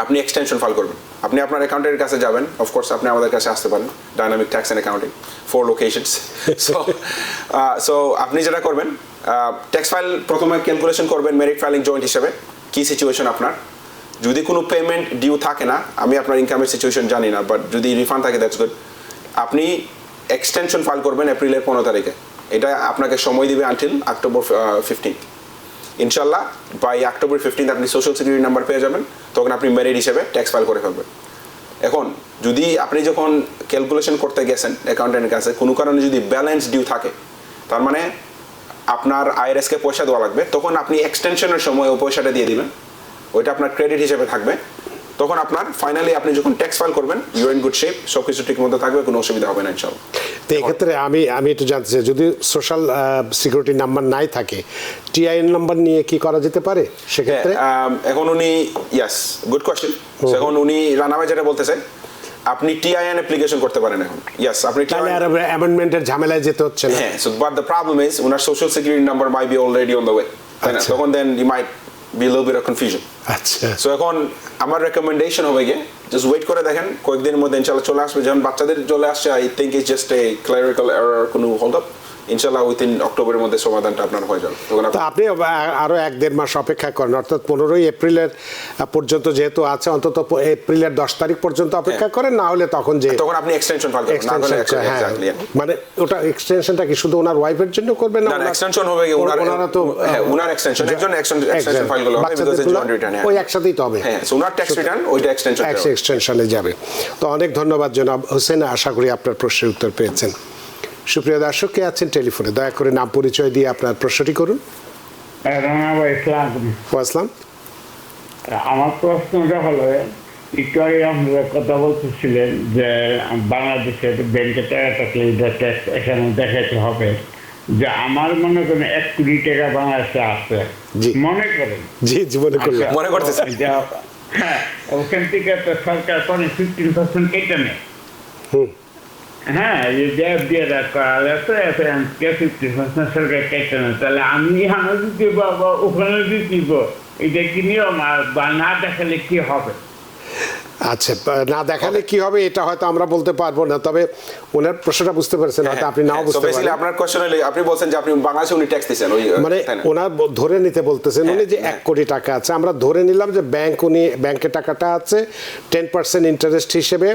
আপনি এক্সটেনশন ফাইল করবেন। আপনি আপনার অ্যাকাউন্টের কাছে যাবেন, অফকোর্স আপনি আমাদের কাছে আসতে পারেন, dynamic tax and accounting, 4 locations. So আপনি যেটা করবেন, ট্যাক্স ফাইল প্রথমে ক্যালকুলেশন করবেন মেরিট ফাইলিং জয়েন্ট হিসেবে, কি সিচুয়েশন আপনার। যদি কোনো পেমেন্ট ডিউ থাকে না, আমি আপনার ইনকামের সিচুয়েশন জানি না, বাট যদি রিফান্ড থাকে দ্যাটস গুড। আপনি এক্সটেনশন ফাইল করবেন এপ্রিলের 15 তারিখে। এটা আপনাকে সময় দিবে আনটিল অক্টোবর 15। ইনশাল্লাহ বাই অক্টোবর 15 আপনি সোশ্যাল সিকিউরিটি নাম্বার পেয়ে যাবেন, তখন আপনি মেরিট হিসেবে ট্যাক্স ফাইল করে ফেলবেন। এখন যদি আপনি যখন ক্যালকুলেশন করতে গেছেন অ্যাকাউন্টেন্টের কাছে, কোনো কারণে যদি ব্যালেন্স ডিউ থাকে, তার মানে আপনার আইআরএসকে পয়সা দেওয়া লাগবে, তখন আপনি এক্সটেনশনের সময় ওই পয়সাটা দিয়ে দিবেন, ওইটা আপনার ক্রেডিট হিসেবে থাকবে। তখন আপনার ফাইনালি আপনি যখন ট্যাক্স ফাইল করবেন, ইউ ইন গুড শেপ, সব কিছু ঠিক মতো থাকবে, কোনো অসুবিধা হবে না ইনশাল্লাহ। তো এক্ষেত্রে আমি একটু জানতে চাই, যদি সোশ্যাল সিকিউরিটি নাম্বার নাই থাকে, টিআইএন নাম্বার নিয়ে কি করা যেতে পারে সেক্ষেত্রে? এখন উনি, ইয়াস, গুড কোয়েশ্চেন। এখন উনি রানা ভাই যেটা বলতে চাই, আপনি টিআইএন অ্যাপ্লিকেশন করতে পারেন এখন। ইয়াস, আপনি তাহলে আর অ্যামেন্ডমেন্টের ঝামেলায় যেতে হচ্ছে না। হ্যাঁ, so but the problem is ওনার social security number may be already on the way, তাই না? তখন then you might be little bit of confusion. আচ্ছা, সো এখন আমার রেকমেন্ডেশন হবে গিয়ে জাস্ট ওয়েট করে দেখেন, কয়েকদিনের মধ্যে ইনশাল্লাহ চলে আসবে। যেমন বাচ্চাদের চলে আসছে, I think it's just a clerical error, কোনো হোল্ড আপ। ইনশাল্লাহ উইথিন অক্টোবরের মধ্যে সমাধানটা আপনার হয়ে যাবে। তো আপনি আরো 1-1.5 মাস অপেক্ষা করেন, অর্থাৎ 15 এপ্রিলের পর্যন্ত যেহেতু আছে, অন্তত এপ্রিলের 10 তারিখ পর্যন্ত অপেক্ষা করেন, না হলে তখন যে তখন আপনি এক্সটেনশন ফাইল করবেন, না হলে এক্স্যাক্টলি। মানে ওটা এক্সটেনশনটা কি শুধু ওনার ওয়াইফের জন্য করবেন, না এক্সটেনশন হবে কি ওনারা তো, হ্যাঁ, ওনার এক্সটেনশন, একজন এক্সটেনশন ফাইল গুলো হবে, বিকজ জয়েন্ট রিটার্ন, ওই একসাথেই তো হবে। হ্যাঁ, সো ওনার ট্যাক্স রিটার্ন ওইটা এক্সটেনশনে যাবে। তো অনেক ধন্যবাদ জনাব হোসেন, আশা করি আপনার প্রশ্নের উত্তর পেয়েছেন। সুপ্রিয় দর্শক, কে আছেন টেলিফোনে, দয়া করে নাম পরিচয় দিয়ে আপনার প্রশ্নটি করুন। আসসালাম। আমার প্রশ্নটা হলো, একটু আগে আপনারা কথা বলতেছিলেন যে বাংলাদেশের ব্যাংকে টাকা থাকলে ট্যাক্স এখানে দেখাতে হবে, যে আমার মনে করেন 1 কোটি টাকা বাংলাদেশে আছে, মনে করেন, জি মনে করলাম, মনে করতেছেন, হ্যাঁ, ওখান থেকে তো সরকার কোনো 15% কেটে নেয়। হ্যাঁ, এই যে দিয়ে রাখা আছে 50% সরকার কেটে নেয়, তাহলে আমি এখানে দিতে পারবো, ওখানে দিতে পারবো, এটা কি নিয়ম? আর বা না দেখালে কি হবে? আচ্ছা, না দেখালে কি হবে এটা হয়তো আমরা বলতে পারবো না, তবে ওনার প্রশ্নটা বুঝতে পারছেন, হয়তো আপনি নাও বুঝতে পারেন। আপনার কোশ্চেন হলো, আপনি বলছেন যে আপনি বাংলাদেশে উনি ট্যাক্স দিবেন, ওই মানে ওনার ধরে নিতে বলতেছেন উনি যে 1 কোটি টাকা আছে, আমরা ধরে নিলাম যে ব্যাংকে টাকাটা আছে, 10% ইন্টারেস্ট হিসেবে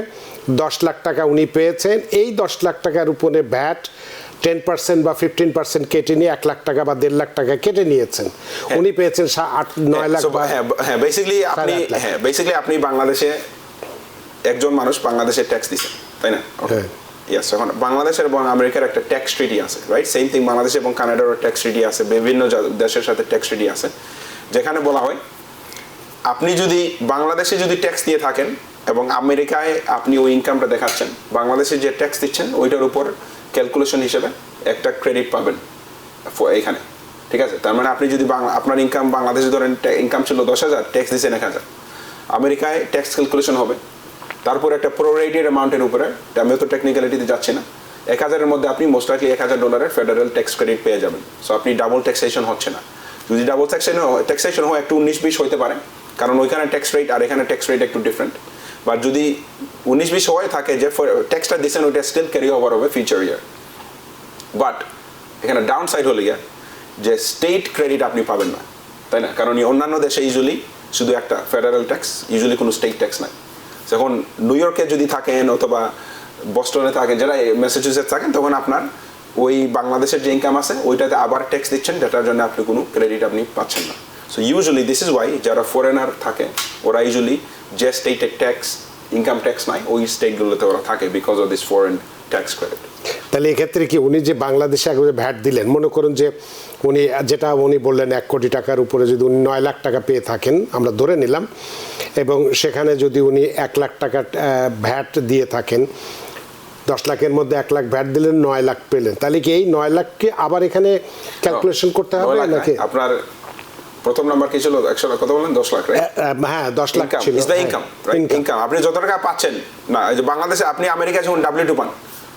10 লাখ টাকা উনি পেয়েছেন। এই 10 লাখ টাকার উপরে ভ্যাট 10% বা 15% কেটে নিয়ে 1 লাখ টাকা বা 1.5 লাখ টাকা কেটে নিয়েছেন, উনি পেয়েছেন 8-9 লাখ। হ্যাঁ, বেসিক্যালি আপনি বাংলাদেশে একজন মানুষ বাংলাদেশে ট্যাক্স দিচ্ছেন, তাই না? ইয়েস, এখন বাংলাদেশের এবং আমেরিকার একটা ট্যাক্স ট্রিটি আছে, রাইট? সেম থিং, বাংলাদেশ এবং কানাডারও ট্যাক্স ট্রিটি আছে, বিভিন্ন দেশের সাথে ট্যাক্স ট্রিটি আছে, যেখানে বলা হয় আপনি যদি বাংলাদেশে যদি ট্যাক্স দিয়ে থাকেন এবং আমেরিকায় আপনি ওই ইনকামটা দেখাচ্ছেন, বাংলাদেশে যে ট্যাক্স দিচ্ছেন ওইটার উপর ক্যালকুলেশন হিসেবে একটা ক্রেডিট পাবেন এখানে, ঠিক আছে? তার মানে আপনি যদি আপনার ইনকাম বাংলাদেশে ধরেন ইনকাম ছিল 10,000, ট্যাক্স দিচ্ছেন 1,000, আমেরিকায় ট্যাক্স ক্যালকুলেশন হবে, তারপর একটা প্রোরেটেড অ্যামাউন্টের উপরে, আমিও তো টেকনিক্যালিটিতে যাচ্ছি না, 1,000-এর মধ্যে আপনি most likely $1,000 federal tax credit পেয়ে যাবেন। সো আপনি ডাবল ট্যাক্সেশন হচ্ছে না। যদি ডাবল ট্যাক্সেশন হয় একটু 19-20 হতে পারে, কারণ ওইখানে ট্যাক্স রেট আর এখানে ট্যাক্স রেট একটু ডিফারেন্ট, বা যদি 19-20 হয় থাকে যে ট্যাক্সটা দিচ্ছেন ওইটা স্টিল ক্যারি ওভার হবে ফিউচার ইয়ার। বাট এখানে ডাউন সাইড হলে গিয়া যে স্টেট ক্রেডিট আপনি পাবেন না, তাই না? কারণ অন্যান্য দেশে ইউজুয়ালি শুধু একটা ফেডারেল ট্যাক্স, ইউজুয়ালি কোনো স্টেট ট্যাক্স নাই। যখন নিউ ইয়র্কে যদি থাকেন অথবা বস্টনে থাকেন, যারা ম্যাসাচুসেটস থাকেন, তখন আপনার ওই বাংলাদেশের যে ইনকাম আছে ওইটাতে আবার ট্যাক্স দিচ্ছেন, যেটার জন্য আপনি কোনো ক্রেডিট আপনি পাচ্ছেন না। So usually this is Y যারা ফরেনার থাকে ওরা ইউজুয়ালি যে স্টেটের ট্যাক্স ইনকাম ট্যাক্স নাই ওই স্টেটগুলোতে ওরা থাকে because of this foreign tax credit. তাহলে এক্ষেত্রে কি উনি যে বাংলাদেশে একবারে ভ্যাট দিলেন, মনে করুন যে উনি যেটা উনি বললেন 1 কোটি টাকার উপরে যদি উনি 9 লাখ টাকা পেয়ে থাকেন আমরা ধরে নিলাম, এবং সেখানে যদি উনি 1 লাখ টাকা ভ্যাট দিয়ে থাকেন, 10 লাখের মধ্যে 1 লাখ ভ্যাট দিলেন, 9 লাখ পেলেন, তাহলে কি এই 9 লাখকে আবার এখানে ক্যালকুলেশন করতে হবে নাকি? আপনার প্রথম নাম্বার কি ছিল? 100 লাখ কত বললেন? 10 লাখ, রাইট? হ্যাঁ 10 লাখ ছিল। Is the income, right? Income আপনি যত টাকা পাচ্ছেন না, এই যে বাংলাদেশে আপনি আমেরিকা যখন W2 পান,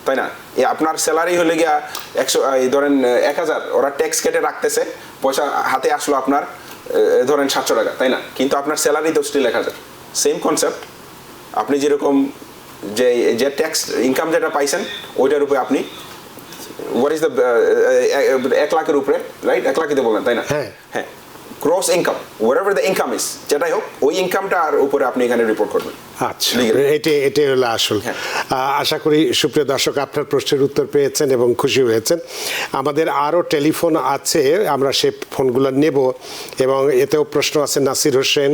তাই না? এই আপনার স্যালারি হলে গিয়া 100, এই ধরেন 1000, ওরা ট্যাক্স কেটে রাখতেছে, পয়সা হাতে আসলো আপনার ধরেন 700 টাকা, তাই না? কিন্তু আপনার স্যালারি তো স্টিল 1000। সেম কনসেপ্ট, আপনি যেরকম যে ট্যাক্স ইনকাম যেটা পাইছেন ওইটার উপরে আপনি হোয়াট ইজ দ্য 1 লাখের উপরে, রাইট? 1 লাখই তো বললেন, তাই না? হ্যাঁ, gross income, whatever the income is, যেটাই হোক ওই ইনকামটার উপরে আপনি এখানে রিপোর্ট করবেন। আচ্ছা, এটাই হলো আসল। আশা করি সুপ্রিয় দর্শক আপনার প্রশ্নের উত্তর পেয়েছেন এবং খুশি হয়েছেন। আমাদের আরও টেলিফোন আছে, আমরা সে ফোনগুলো নেব, এবং এতেও প্রশ্ন আছে। নাসির হোসেন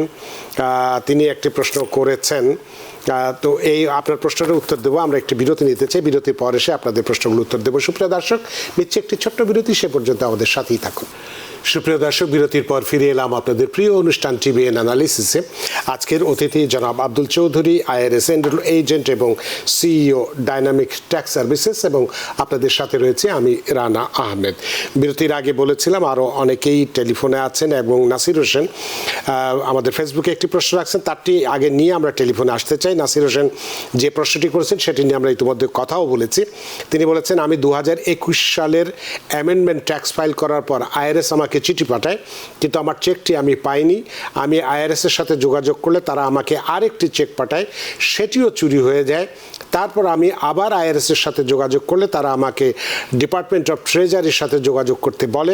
তিনি একটি প্রশ্ন করেছেন, তো এই আপনার প্রশ্নের উত্তর দেবো। আমরা একটি বিরতি নিতে চাই, বিরতির পর এসে আপনাদের প্রশ্নগুলো উত্তর দেবো। সুপ্রিয় দর্শক, নিচ্ছে একটি ছোট্ট বিরতি, সে পর্যন্ত আমাদের সাথেই থাকুন। সুপ্রিয় দর্শক, বিরতির পর ফিরে এলাম আপনাদের প্রিয় অনুষ্ঠান টিভিএন অ্যানালিসিসে। আজকের অতিথি জনাব Abdul Chowdhury, IRS enrol agent এবং CEO ডাইনামিক ট্যাক্স সার্ভিসেস, এবং আপনাদের সাথে রয়েছে আমি রানা আহমেদ। বিরতির আগে বলেছিলাম আরও অনেকেই টেলিফোনে আছেন, এবং নাসির হোসেন আমাদের ফেসবুকে একটি প্রশ্ন রাখছেন, তারটি আগে নিয়ে আমরা টেলিফোনে আসতে চাই। নাসির হোসেন যে প্রশ্নটি করেছেন সেটি নিয়ে আমরা ইতিমধ্যে কথাও বলেছি। তিনি বলেছেন, আমি 2021 সালের অ্যামেন্ডমেন্ট ট্যাক্স ফাইল করার পর IRS আমাকে চিঠি পাঠায়, কিন্তু আমার চেকটি আমি পাইনি। আমি IRS-এর সাথে যোগাযোগ করলে তারা আমাকে আরেকটি চেক পাঠায়, সেটিও চুরি হয়ে যায়। তারপর আমি আবার IRS-এর সাথে যোগাযোগ করলে তারা আমাকে ডিপার্টমেন্ট অফ ট্রেজারির সাথে যোগাযোগ করতে বলে,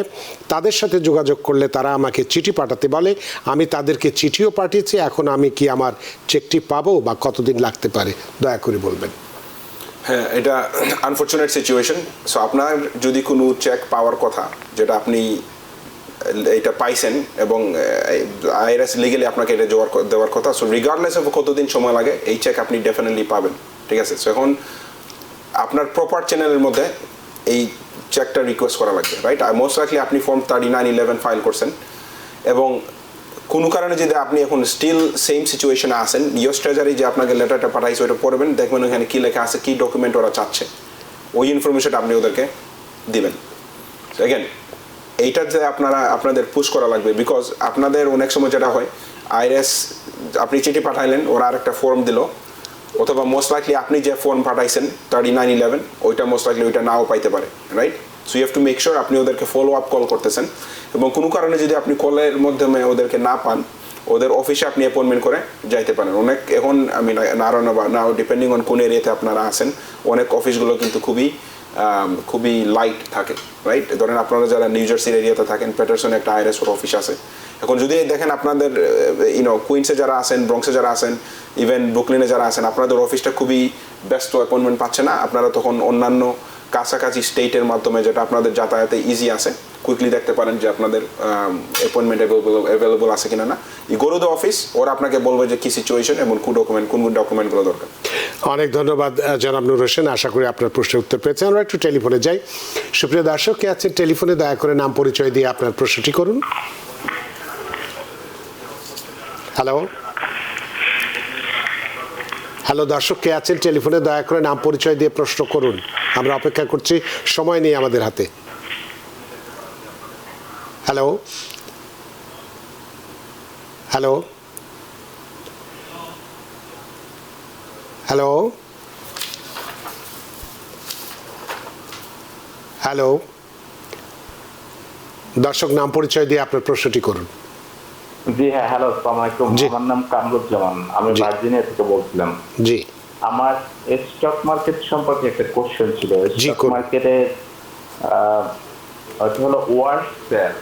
তাদের সাথে যোগাযোগ করলে তারা আমাকে চিঠি পাঠাতে বলে। আমি তাদেরকে চিঠিও পাঠিয়েছি। এখন আমি কি আমার চেকটি পাবো বা কতদিন লাগতে পারে, দয়া করে বলবেন। হ্যাঁ, এটা আনফরচুনেট সিচুয়েশন। সো আপনার যদি কোনো চেক পাওয়ার কথা, যেটা আপনি এটা পাইছেন এবং IRS লিগালি আপনাকে এটা দেওয়ার কথা, সো রিগার্ডলেস অফ কতদিন সময় লাগে, এই চেক আপনি ডেফিনেটলি পাবেন, ঠিক আছে? সো এখন আপনার প্রপার চ্যানেলের মধ্যে এই চেকটা রিকোয়েস্ট করা লাগবে, রাইট? মোস্ট লাইকলি আপনি ফর্ম 3911 ফাইল করছেন, এবং কোনো কারণে যদি আপনি এখন স্টিল সেম সিচুয়েশনে আসেন, ইউএস ট্রেজারি যে আপনাকে লেটারটা পাঠাইছে ওটা পড়বেন, দেখবেন ওখানে কী লেখা আছে, কী ডকুমেন্ট ওরা চাচ্ছে, ওই ইনফরমেশনটা আপনি ওদেরকে দিবেন। এগেন এইটা যে আপনাদের পুশ করা লাগবে, বিকজ আপনাদের অনেক সময় যেটা হয়, IRS আপনি চিঠি পাঠাইলেন, ওরা আরেকটা ফর্ম দিল, অথবা মোস্ট লাইকলি আপনি যে ফর্ম পাঠাইছেন 3911 ওইটা মোস্ট লাইকলি ওইটা নাও পাইতে পারে, right? So you have to make sure আপনি ওদেরকে ফলো আপ কল করতেছেন, এবং কোনো কারণে যদি আপনি কলের মাধ্যমে ওদেরকে না পান, ওদের অফিসে আপনি অ্যাপয়েন্টমেন্ট করে যাইতে পারেন। অনেক এখন আমি নাও ডিপেন্ডিং অন কোন এরিয়াতে আপনারা আছেন, অনেক অফিসগুলো কিন্তু খুবই লাইট থাকে, রাইট? ধরেন আপনারা যারা নিউ জার্সির এরিয়াতে থাকেন, প্যাটারসনে একটা IRS অফিস আছে। এখন যদি দেখেন আপনাদের কুইন্সে যারা আছেন, ব্রঙ্কসে যারা আছেন, ইভেন ব্রুকলিনে যারা আছেন, আপনাদের অফিসটা খুবই ব্যস্ত, অ্যাপয়েন্টমেন্ট পাচ্ছে না, আপনারা তখন অন্যান্য কাছাকাছি স্টেটের মাধ্যমে, যেটা আপনাদের যাতায়াতে ইজি আছে, কুইকলি দেখতে পারেন যে আপনাদের অ্যাপয়েন্টমেন্ট অ্যাভেলেবল আছে কিনা না। ই গো টু দ্য অফিস, ওরা আপনাকে বলবে যে কি সিচুয়েশন এবং কোন ডকুমেন্টগুলো দরকার। অনেক ধন্যবাদ জনাব নূর হোসেন, আশা করি আপনার প্রশ্নের উত্তর পেয়েছেন। আমরা একটু টেলিফোনে যাই। সুপ্রিয় দর্শক, কে আছেন টেলিফোনে, দয়া করে নাম পরিচয় দিয়ে আপনার প্রশ্নটি করুন। হ্যালো হ্যালো দর্শক, কে আছেন টেলিফোনে, দয়া করে নাম পরিচয় দিয়ে প্রশ্ন করুন। আমরা অপেক্ষা করছি, সময় নেই আমাদের হাতে। হ্যালো হ্যালো হ্যালো হ্যালো দর্শক, নাম পরিচয় দিয়ে আপনার প্রশ্নটি করুন। জি হ্যাঁ, হ্যালো, আসসালামু আলাইকুম। জি। আমার নাম কামরুজ্জামান, আমি জি। ভার্জিনিয়া থেকে বলছিলাম। জি আমার স্টক মার্কেট সম্পর্কে একটা কোশ্চেন ছিল। জি, স্টক করুন। মার্কেটে ওটা হলো ওয়ার্স সেল।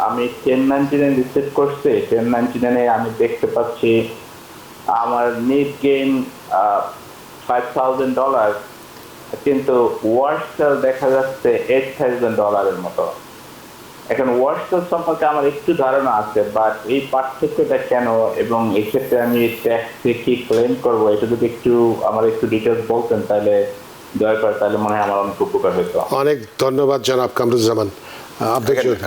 আমি 1099 রিসেট করছি, 1099 আমি দেখতে পাচ্ছি আমার নেট গেইন $5,000, কিন্তু ওয়ার্স সেল দেখা যাচ্ছে $8,000 মতো। এখন ওয়ার্কশপ সম্পর্কে আমার একটু ধারণা আছে, বাট এই পার্থক্যটা কেন এবং এক্ষেত্রে আমি ট্যাক্সে কি ক্লেম করবো, এটা যদি আমার একটু ডিটেলস বলতেন তাহলে দয়া করে, তাহলে মনে হয় আমার অনেক উপকার হতো। অনেক ধন্যবাদ জনাব কামরুজ্জামান। আব্দুল চৌধুরী।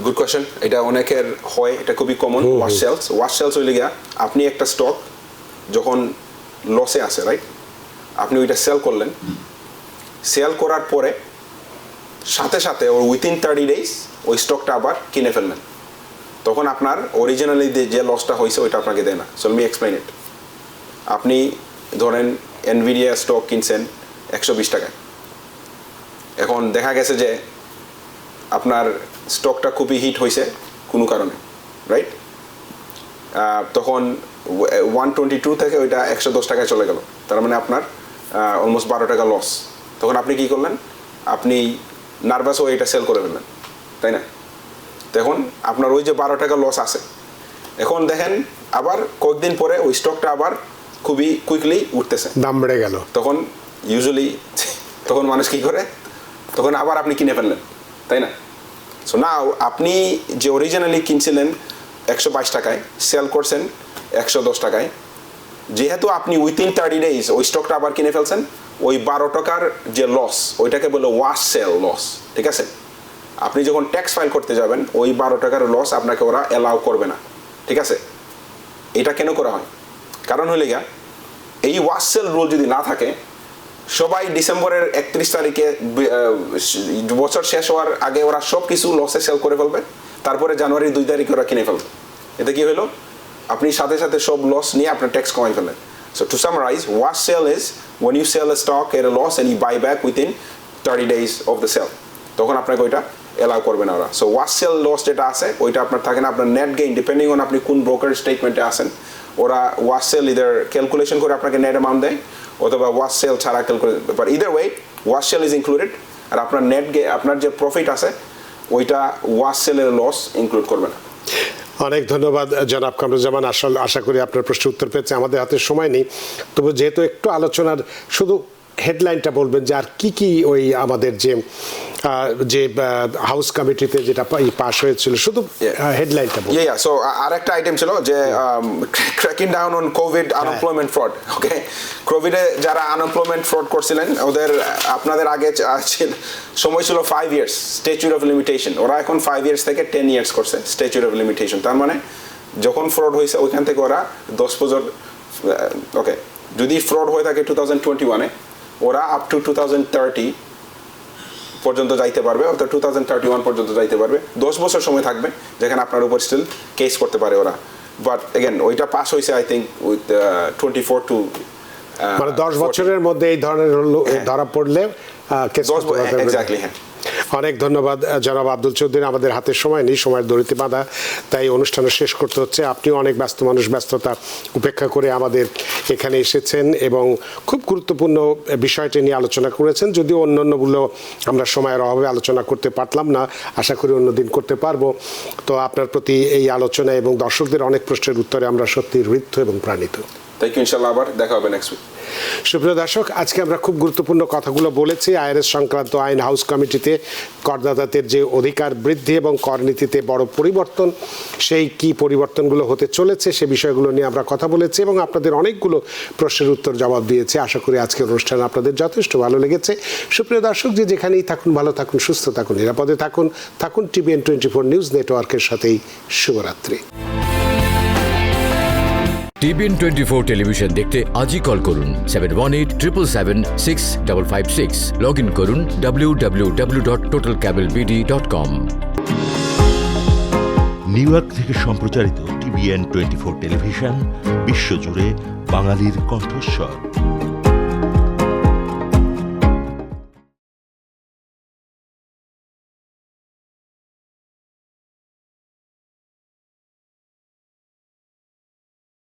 Good question. এটা অনেকের হয়, এটা খুবই কমন। ওয়াশ সেলস হইলে গিয়া আপনি একটা স্টক যখন লসে আসে, রাইট, আপনি ওইটা সেল করলেন, সেল করার পরে সাথে সাথে ওর উইথিন 30 days ওই স্টকটা আবার কিনে ফেললেন, তখন আপনার অরিজিনালি যে লসটা হয়েছে ওইটা আপনাকে দেয় না। সো মি এক্সপ্লেইন ইট। আপনি ধরেন এনভিডিয়া স্টক কিনছেন 120 টাকায়, এখন দেখা গেছে যে আপনার স্টকটা খুবই হিট হয়েছে কোনো কারণে, রাইট, তখন 122 থেকে ওইটা 110 টাকায় চলে গেল, তার মানে আপনার অলমোস্ট 12 টাকা লস। তখন আপনি কি করলেন? আপনি নার্ভাস হয়ে এটা সেল করে ফেললেন, তাই না? তখন আপনার ওই যে 12 টাকা লস আছে, এখন দেখেন আবার কয়েকদিন পরে ওই স্টকটা আবার খুবই কুইকলি উঠতেছে, দাম বেড়ে গেল, তখন ইউজুয়ালি তখন মানুষ কী করে? তখন আবার আপনি কিনে ফেললেন, তাই না? সো নাও আপনি যে অরিজিনালি কিনছিলেন 122 টাকায়, সেল করছেন 110 টাকায়, যেহেতু আপনি উইথিন 30 days ওই স্টকটা আবার কিনে ফেলছেন, ওই 12 টাকার যে লস ওইটাকে বলে ওয়াশ সেল লস, ঠিক আছে? আপনি যখন ট্যাক্স ফাইল করতে যাবেন ওই 12 টাকার লস আপনাকে ওরা অ্যালাউ করবে না, ঠিক আছে? এটা কেন করা হয়? কারণ হলে গিয়া এই ওয়াশ সেল রুল যদি না থাকে, সবাই ডিসেম্বরের 31 তারিখে বছর শেষ হওয়ার আগে ওরা সব কিছু লসে সেল করে ফেলবে, তারপরে জানুয়ারির 2 তারিখে ওরা কিনে ফেলবে। এতে কি হলো? আপনি সাথে সাথে সব লস নিয়ে আপনার ট্যাক্স কমাই ফেলেন। So to summarize, wash sale is when you sell a stock at a loss and you buy back within 30 days of the sale. তখন আপনাকে ওইটা অ্যালাউ করবে না ওরা। সো ওয়াশ সেল লস যেটা আছে ওইটা আপনার থাকে না, আপনার নেট গেইন ডিপেন্ডিং অন আপনি কোন ব্রোকার স্টেটমেন্টে আসেন, ওরা ওয়াশ সেল ইদার ক্যালকুলেশন করে আপনাকে নেট অ্যামাউন্ট দেয় অথবা ওয়াশ সেল ছাড়া calculate, but either way wash sale is included, আর আপনার আপনার যে প্রফিট আছে ওইটা ওয়াশ সেলের লস ইনক্লুড করবে না। অনেক ধন্যবাদ জনাব কামরুজ্জামান। আশা করি আপনার প্রশ্নের উত্তর পেয়েছে। আমাদের হাতে সময় নেই, তবু যেহেতু একটু আলোচনার শুধু হেডলাইনটা বলবেন যে আর কি ওই আমাদের যে হাউস কমিটিতে যেটা পাস হয়েছিল, শুধু হেডলাইনটা বলুন। সো আরেকটা আইটেম ছিল যে cracking down on COVID unemployment fraud. Okay, কোভিডে যারা আনএমপ্লয়মেন্ট ফ্রড করছিলেন ওদের আপনাদের আগে সময় ছিল 5 years স্ট্যাচুট অফ লিমিটেশন, ওরা এখন 5 years থেকে 10 years করছে স্ট্যাচুট অফ লিমিটেশন। তার মানে যখন ফ্রড হয়েছে ওইখান থেকে ওরা 10 বছর, ওকে, যদি ফ্রড হয়ে থাকে 2021-এ, ওরা আপ টু 2030 পর্যন্ত যাইতে পারবে, অর্থাৎ 2031 পর্যন্ত যাইতে পারবে। 10 বছর সময় থাকবে যেখানে আপনার উপর স্টিল কেস করতে পারে ওরা। বাট এগেন ওইটা পাস হয়েছে আই থিঙ্ক উইথ 24 টু মানে 10 বছরের মধ্যে এই ধরনের ধরা পড়লে কেস করতে পারবে। এক্স্যাক্টলি, হ্যাঁ। অনেক ধন্যবাদ জনাব আব্দুল চৌধুরী। আমাদের হাতে সময় নেই, সময়ের দড়িতে বাঁধা, তাই অনুষ্ঠানটা শেষ করতে হচ্ছে। আপনিও অনেক ব্যস্ত মানুষ, ব্যস্ততা উপেক্ষা করে আমাদের এখানে এসেছেন এবং খুব গুরুত্বপূর্ণ বিষয়টি নিয়ে আলোচনা করেছেন। যদিও অন্যান্যগুলো আমরা সময়ের অভাবে আলোচনা করতে পারলাম না, আশা করি অন্যদিন করতে পারবো। তো আপনার প্রতি এই আলোচনা এবং দর্শকদের অনেক প্রশ্নের উত্তরে আমরা সত্যি হৃদ্ধ এবং প্রাণিত। থ্যাংক ইউ, ইনশাআল্লাহ আবার দেখা হবে নেক্সট উইক। সুপ্রিয় দর্শক, আজকে আমরা খুব গুরুত্বপূর্ণ কথাগুলো বলেছি। আইআরএস সংক্রান্ত আইন, হাউস কমিটিতে করদাতাদের যে অধিকার বৃদ্ধি এবং কর নীতিতে বড় পরিবর্তন, সেই কি পরিবর্তনগুলো হতে চলেছে সে বিষয়গুলো নিয়ে আমরা কথা বলেছি এবং আপনাদের অনেকগুলো প্রশ্নের উত্তর জবাব দিয়েছি। আশা করি আজকের অনুষ্ঠান আপনাদের যথেষ্ট ভালো লেগেছে। সুপ্রিয় দর্শক, যে যেখানেই থাকুন, ভালো থাকুন, সুস্থ থাকুন, নিরাপদে থাকুন। TVN 24 নিউজ নেটওয়ার্কের সাথেই শুভরাত্রি। TVN 24 টেলিভিশন দেখতে আজই কল করুন 7187776556। লগ ইন করুন www.totalcablebd.com। নিউ ইয়র্ক থেকে সম্প্রচারিত TVN 24 টেলিভিশন বিশ্বজুড়ে বাঙালির কণ্ঠস্বর।